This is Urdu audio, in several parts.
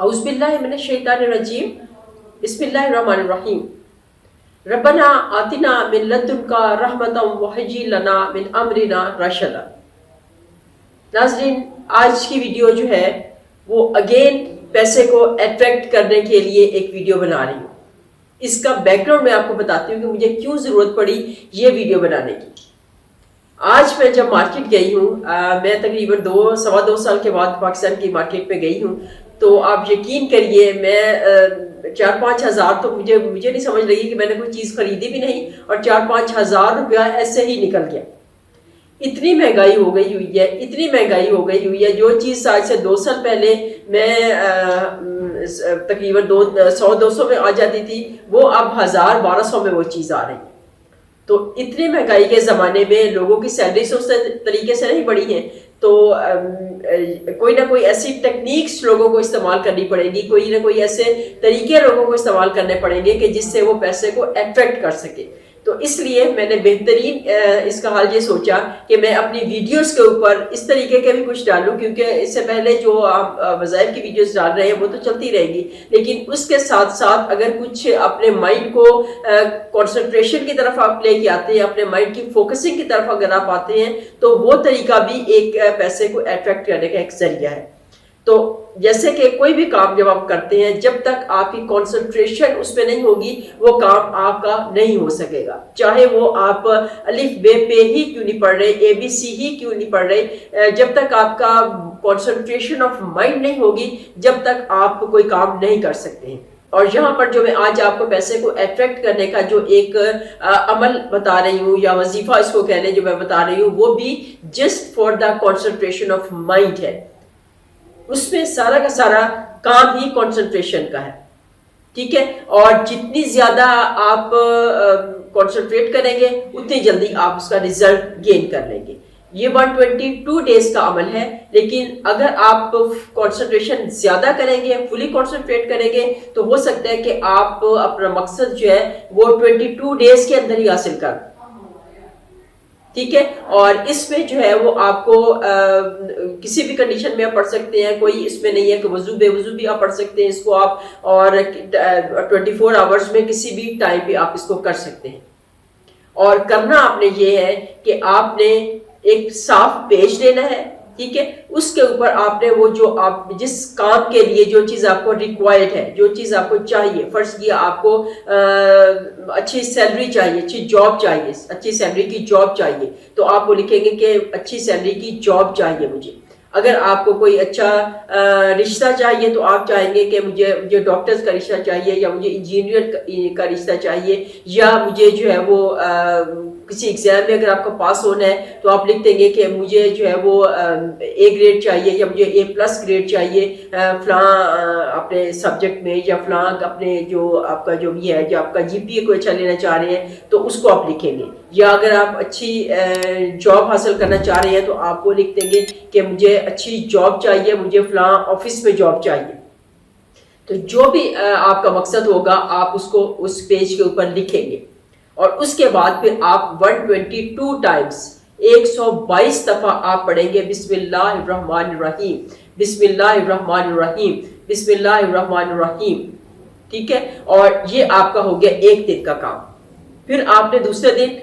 اعوذ باللہ من الشیطان الرجیم بسم اللہ الرحمن الرحیم ربنا آتنا من لدنک رحمتا وہیئ لنا من امرنا رشدا۔ ناظرین، آج کی ویڈیو جو ہے وہ اگین پیسے کو اٹریکٹ کرنے کے لیے ایک ویڈیو بنا رہی ہوں۔ اس کا بیک گراؤنڈ میں آپ کو بتاتی ہوں کہ مجھے کیوں ضرورت پڑی یہ ویڈیو بنانے کی۔ آج میں جب مارکیٹ گئی ہوں، میں تقریباً سوا دو سال کے بعد پاکستان کی مارکیٹ میں گئی ہوں، تو آپ یقین کریے میں 4-5 ہزار تو مجھے نہیں سمجھ لگی کہ میں نے کوئی چیز خریدی بھی نہیں، اور 4-5 ہزار روپیہ ایسے ہی نکل گیا۔ اتنی مہنگائی ہو گئی ہوئی ہے، اتنی مہنگائی ہو گئی ہوئی ہے، جو چیز آج سے 2 سال پہلے میں تقریباً 100-200 میں آ جاتی تھی، وہ اب 1000-1200 میں وہ چیز آ رہی ہے۔ تو اتنی مہنگائی کے زمانے میں لوگوں کی سیلریز اس طریقے سے نہیں بڑھی ہیں، تو کوئی نہ کوئی ایسی ٹیکنیکس لوگوں کو استعمال کرنی پڑے گی، کوئی نہ کوئی ایسے طریقے لوگوں کو استعمال کرنے پڑیں گے کہ جس سے وہ پیسے کو اٹریکٹ کر سکے۔ تو اس لیے میں نے بہترین اس کا حل یہ سوچا کہ میں اپنی ویڈیوز کے اوپر اس طریقے کے بھی کچھ ڈالوں، کیونکہ اس سے پہلے جو آپ وظائف کی ویڈیوز ڈال رہے ہیں وہ تو چلتی رہے گی، لیکن اس کے ساتھ ساتھ اگر کچھ اپنے مائنڈ کو کنسنٹریشن کی طرف آپ لے کے آتے ہیں، اپنے مائنڈ کی فوکسنگ کی طرف اگر آپ آتے ہیں، تو وہ طریقہ بھی ایک پیسے کو اٹریکٹ کرنے کا ایک ذریعہ ہے۔ تو جیسے کہ کوئی بھی کام جب آپ کرتے ہیں، جب تک آپ کی کنسنٹریشن اس پہ نہیں ہوگی وہ کام آپ کا نہیں ہو سکے گا، چاہے وہ آپ الف بے پے ہی کیوں نہیں پڑھ رہے، ABC ہی کیوں نہیں پڑھ رہے، جب تک آپ کا کنسنٹریشن آف مائنڈ نہیں ہوگی، جب تک آپ کوئی کام نہیں کر سکتے ہیں۔ اور یہاں پر جو میں آج آپ کو پیسے کو اٹریکٹ کرنے کا جو ایک عمل بتا رہی ہوں، یا وظیفہ اس کو کہہ لیں، جو میں بتا رہی ہوں، وہ بھی just for the concentration of mind ہے۔ اس میں سارا کا سارا کام ہی کنسنٹریشن کا ہے، ٹھیک ہے؟ اور جتنی زیادہ آپ کنسنٹریٹ کریں گے اتنی جلدی آپ اس کا ریزلٹ گین کر لیں گے۔ یہ 122 ڈیز کا عمل ہے، لیکن اگر آپ کنسنٹریشن زیادہ کریں گے، فلی کنسنٹریٹ کریں گے، تو ہو سکتا ہے کہ آپ اپنا مقصد جو ہے وہ 22 ڈیز کے اندر ہی حاصل کر، ٹھیک ہے؟ اور اس میں جو ہے وہ آپ کو کسی بھی کنڈیشن میں آپ پڑھ سکتے ہیں، کوئی اس میں نہیں ہے کہ وضو بے وضو بھی آپ پڑھ سکتے ہیں اس کو آپ، اور 24 آورز میں کسی بھی ٹائم پہ آپ اس کو کر سکتے ہیں۔ اور کرنا آپ نے یہ ہے کہ آپ نے ایک صاف پیج لینا ہے، ٹھیک ہے؟ اس کے اوپر آپ نے وہ جو آپ جس کام کے لیے جو چیز آپ کو ریکوائرڈ ہے، جو چیز آپ کو چاہیے، فرض کیا آپ کو اچھی سیلری چاہیے، اچھی جاب چاہیے، اچھی سیلری کی جاب چاہیے، تو آپ وہ لکھیں گے کہ اچھی سیلری کی جاب چاہیے مجھے۔ اگر آپ کو کوئی اچھا رشتہ چاہیے تو آپ چاہیں گے کہ مجھے ڈاکٹرز کا رشتہ چاہیے، یا مجھے انجینئر کا رشتہ چاہیے، یا مجھے جو ہے وہ کسی ایگزام میں اگر آپ کو پاس ہونا ہے تو آپ لکھ دیں گے کہ مجھے جو ہے وہ A گریڈ چاہیے، یا مجھے A+ گریڈ چاہیے فلاں اپنے سبجیکٹ میں، یا فلاں اپنے جو آپ کا جو بھی ہے، جو آپ کا GPA کو اچھا لینا چاہ رہے ہیں تو اس کو آپ لکھیں گے۔ یا اگر آپ اچھی جاب حاصل کرنا چاہ رہے ہیں تو آپ وہ لکھ دیں گے کہ مجھے اچھی جاب چاہیے، مجھے فلاں آفس میں جاب چاہیے۔ تو جو بھی آپ کا مقصد ہوگا آپ اس کو اس پیج کے اوپر لکھیں گے، اور اس کے بعد پھر آپ 122 ٹائمز 122 دفعہ آپ پڑھیں گے بسم اللہ الرحمن الرحیم، بسم اللہ الرحمن الرحیم، بسم اللہ الرحمن الرحیم، ٹھیک ہے؟ اور یہ آپ کا ہو گیا ایک دن کا کام۔ پھر آپ نے دوسرے دن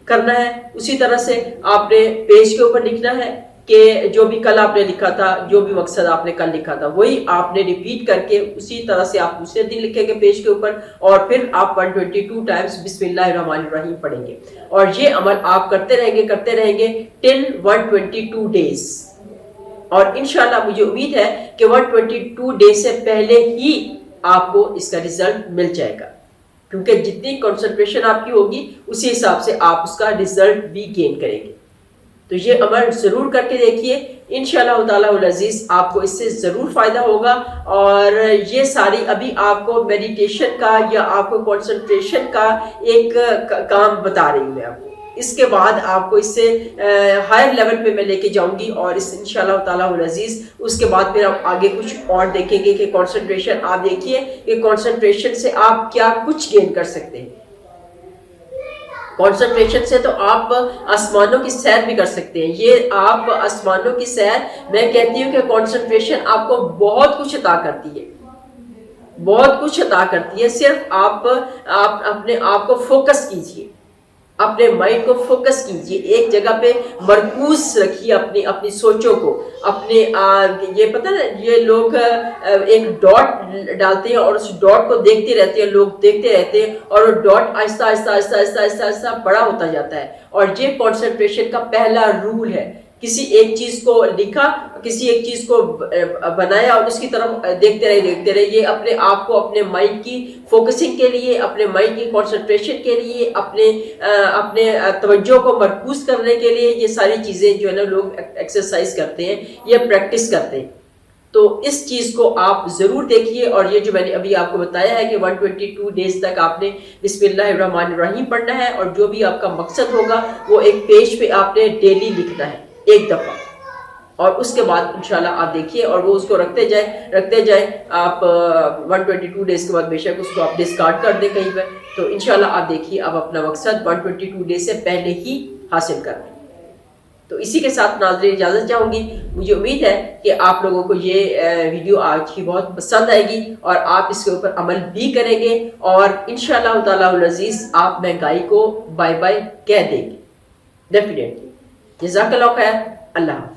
کرنا ہے اسی طرح سے، آپ نے پیج کے اوپر لکھنا ہے کہ جو بھی کل آپ نے لکھا تھا، جو بھی مقصد آپ نے کل لکھا تھا وہی آپ نے ریپیٹ کر کے اسی طرح سے آپ دوسرے دن لکھیں گے پیج کے اوپر، اور پھر آپ 122 ٹائمز بسم اللہ الرحمن الرحیم پڑھیں گے۔ اور یہ عمل آپ کرتے رہیں گے ٹل 122 ڈیز، اور انشاءاللہ مجھے امید ہے کہ 122 ڈیز سے پہلے ہی آپ کو اس کا رزلٹ مل جائے گا، کیونکہ جتنی کنسنٹریشن آپ کی ہوگی اسی حساب سے آپ اس کا رزلٹ بھی گین کریں گے۔ تو یہ عمل ضرور کر کے دیکھیے، انشاءاللہ تعالی العزیز آپ کو اس سے ضرور فائدہ ہوگا۔ اور یہ ساری ابھی آپ کو میڈیٹیشن کا یا آپ کو کنسنٹریشن کا ایک کام بتا رہی ہوں میں آپ کو، اس کے بعد آپ کو اس سے ہائر لیول پہ میں لے کے جاؤں گی، اور اس انشاءاللہ تعالی العزیز اس کے بعد پھر ہم آگے کچھ اور دیکھیں گے کہ کنسنٹریشن، آپ دیکھیے کہ کنسنٹریشن سے آپ کیا کچھ گین کر سکتے ہیں۔ کنسنٹریشن سے تو آپ آسمانوں کی سیر بھی کر سکتے ہیں۔ یہ آپ آسمانوں کی سیر، میں کہتی ہوں کہ کنسنٹریشن آپ کو بہت کچھ عطا کرتی ہے، بہت کچھ عطا کرتی ہے. صرف آپ اپنے آپ کو فوکس کیجئے, اپنے مائنڈ کو فوکس کیجئے, ایک جگہ پہ مرکوز رکھیے اپنی سوچوں کو. اپنے یہ پتہ نا, یہ لوگ ایک ڈاٹ ڈالتے ہیں اور اس ڈاٹ کو دیکھتے رہتے ہیں, لوگ دیکھتے رہتے ہیں, اور وہ ڈاٹ آہستہ آہستہ آہستہ آہستہ آہستہ آہستہ بڑا ہوتا جاتا ہے. اور یہ کنسنٹریشن کا پہلا رول ہے. کسی ایک چیز کو لکھا, کسی ایک چیز کو بنایا اور اس کی طرف دیکھتے رہے. یہ اپنے آپ کو اپنے مائنڈ کی فوکسنگ کے لیے, اپنے مائنڈ کی کنسنٹریشن کے لیے, اپنے توجہ کو مرکوز کرنے کے لیے, یہ ساری چیزیں جو ہے نا لوگ ایکسرسائز کرتے ہیں, یہ پریکٹس کرتے ہیں. تو اس چیز کو آپ ضرور دیکھیے. اور یہ جو میں نے ابھی آپ کو بتایا ہے کہ 122 ڈیز تک آپ نے بسم اللہ الرحمن الرحیم پڑھنا ہے, اور جو بھی آپ کا مقصد ہوگا وہ ایک پیج پہ آپ نے ڈیلی لکھنا ہے ایک دفعہ, اور اس کے بعد انشاءاللہ آپ دیکھیے, اور وہ اس کو رکھتے جائیں. آپ 122 ڈیز کے بعد بے شک اس کو آپ ڈسکارڈ کر دیں کہیں پہ, تو انشاءاللہ آپ دیکھیے آپ اپنا مقصد 122 ڈیز سے پہلے ہی حاصل کر لیں. تو اسی کے ساتھ ناظرین اجازت چاہوں گی. مجھے امید ہے کہ آپ لوگوں کو یہ ویڈیو آج کی بہت پسند آئے گی, اور آپ اس کے اوپر عمل بھی کریں گے, اور انشاءاللہ تعالیٰ العزیز آپ مہنگائی کو بائے بائے کہہ دیں گے ڈیفینیٹلی. جزاک اللہ خیر. اللہ حافظ.